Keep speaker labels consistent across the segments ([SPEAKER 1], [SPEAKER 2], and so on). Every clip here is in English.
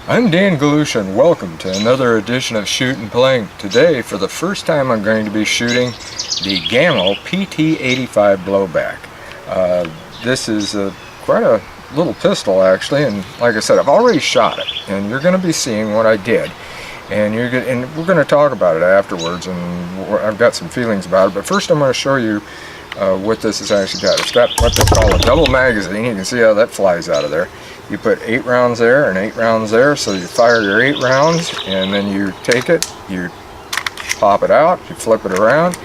[SPEAKER 1] I'm Dan Galusha and welcome to another edition of Shoot N Plink. Today, for the first time, I'm going to be shooting the Gamo PT-85 Blowback. This is quite a little pistol actually, and like I said, I've already shot it, and you're going to be seeing what I did. And we're going to talk about it afterwards, and I've got some feelings about it. But first I'm going to show you what this has actually got. It's got what they call a double magazine. You can see how that flies out of there. You put 8 rounds there and 8 rounds there, so you fire your 8 rounds, and then you take it, you pop it out, you flip it around,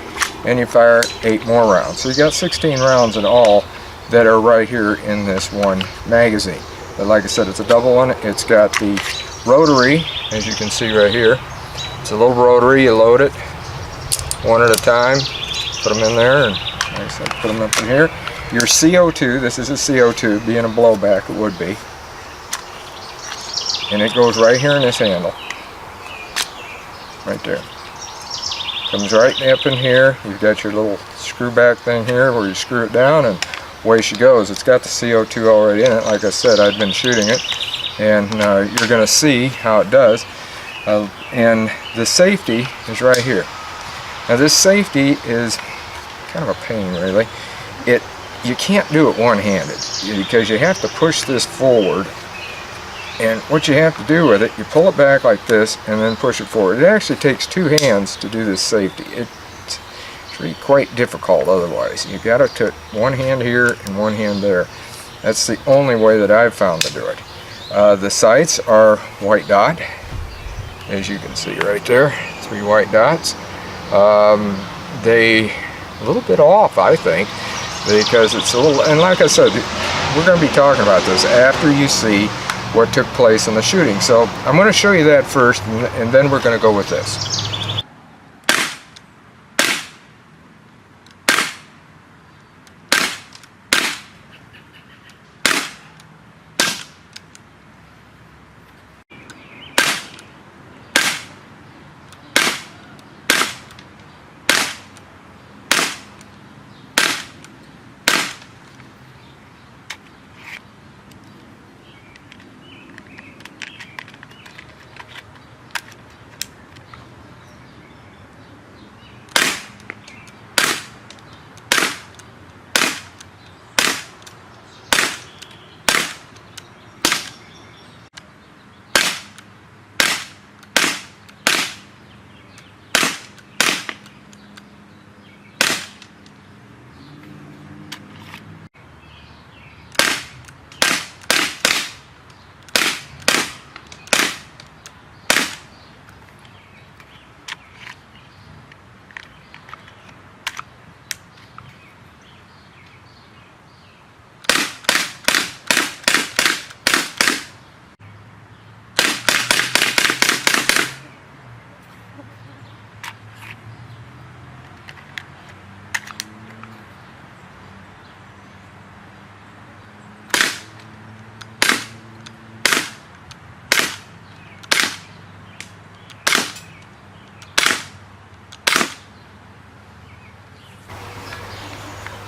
[SPEAKER 1] and you fire 8 more rounds. So you got 16 rounds in all that are right here in this one magazine. But like I said, it's a double one. It's got the rotary, as you can see right here. It's a little rotary. You load it one at a time, put them in there, and like I said, put them up in here. Your CO2, this is a CO2, being a blowback it would be. And it goes right here in this handle. Right there. Comes right up in here. You've got your little screw back thing here where you screw it down, and away she goes. It's got the CO2 already in it. Like I said, I've been shooting it, and you're going to see how it does. And the safety is right here. Now this safety is kind of a pain, really. You can't do it one-handed because you have to push this forward, and what you have to do with it, you pull it back like this and then push it forward. It actually takes 2 hands to do this safety. It's really quite difficult otherwise. You've got to put one hand here and one hand there. That's the only way that I've found to do it. The sights are white dot, as you can see right there, 3 white dots. They a little bit off, I think, because it's a little, and like I said, we're going to be talking about this after you see what took place in the shooting. So I'm going to show you that first, and then we're going to go with this.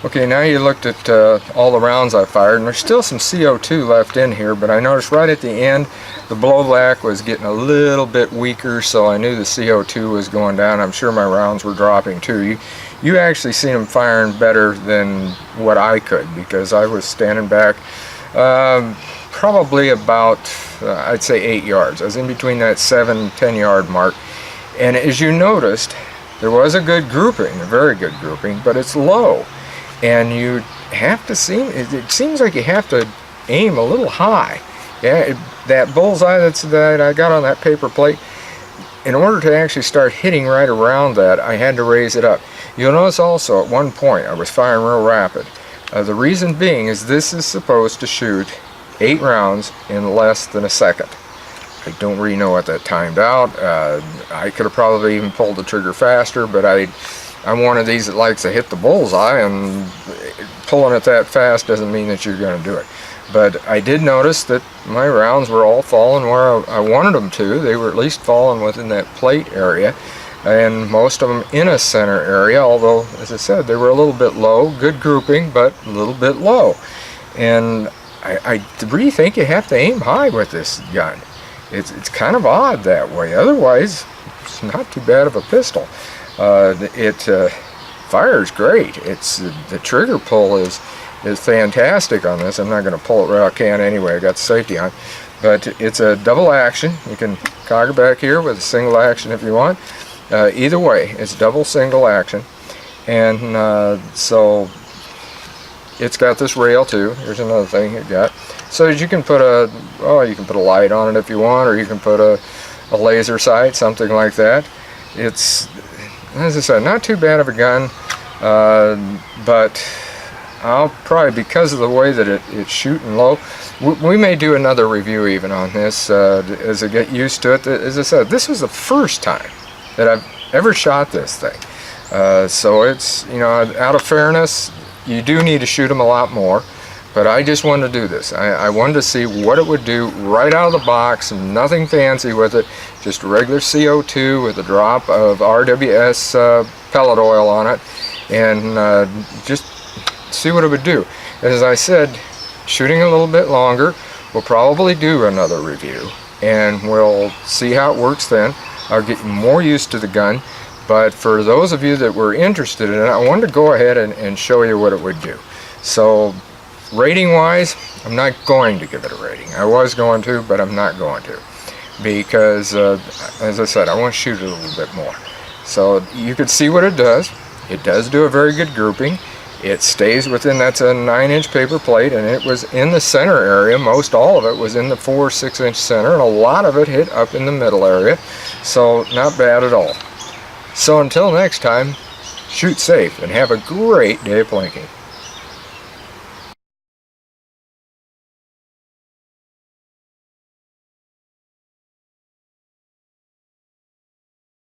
[SPEAKER 1] Okay, now you looked at all the rounds I fired, and there's still some CO2 left in here, but I noticed right at the end the blowback was getting a little bit weaker, so I knew the CO2 was going down. I'm sure my rounds were dropping too. You actually seen them firing better than what I could, because I was standing back probably about, I'd say 8 yards. I was in between that 7-10 yard mark, and as you noticed, there was a good grouping, a very good grouping, but it's low. And you have to it seems like you have to aim a little high. Yeah, that bullseye that I got on that paper plate, in order to actually start hitting right around that, I had to raise it up. You'll notice also at one point I was firing real rapid. The reason being is this is supposed to shoot 8 rounds in less than a second. I don't really know what that timed out. I could have probably even pulled the trigger faster, but I'm one of these that likes to hit the bullseye, and pulling it that fast doesn't mean that you're going to do it. But I did notice that my rounds were all falling where I wanted them to. They were at least falling within that plate area, and most of them in a center area, although, as I said, they were a little bit low. Good grouping, but a little bit low. And I really think you have to aim high with this gun. it's kind of odd that way. Otherwise, it's not too bad of a pistol. It fires great. It's the trigger pull is fantastic on this. I'm not going to pull it right out. I can anyway. I got the safety on, but it's a double action. You can cog it back here with a single action if you want. Either way, it's double single action, and so it's got this rail too. Here's another thing it got. So you can put you can put a light on it if you want, or you can put a laser sight, something like that. It's, as I said, not too bad of a gun, but I'll probably, because of the way that it's shooting low, we may do another review even on this as I get used to it. As I said, this was the first time that I've ever shot this thing. So it's, you know, out of fairness, you do need to shoot them a lot more, but I just wanted to do this. I wanted to see what it would do right out of the box, nothing fancy with it, just regular CO2 with a drop of RWS pellet oil on it, and just see what it would do. As I said, shooting a little bit longer, we'll probably do another review, and we'll see how it works then. I'll get more used to the gun, but for those of you that were interested in it, I wanted to go ahead and show you what it would do. So rating wise, I'm not going to give it a rating. I was going to, but I'm not going to, because as I said, I want to shoot it a little bit more. So you could see what it does. It does do a very good grouping. It stays within, that's a 9-inch paper plate, and it was in the center area. Most all of it was in the 4 or 6-inch center, and a lot of it hit up in the middle area. So not bad at all. So until next time, shoot safe and have a great day of plinking.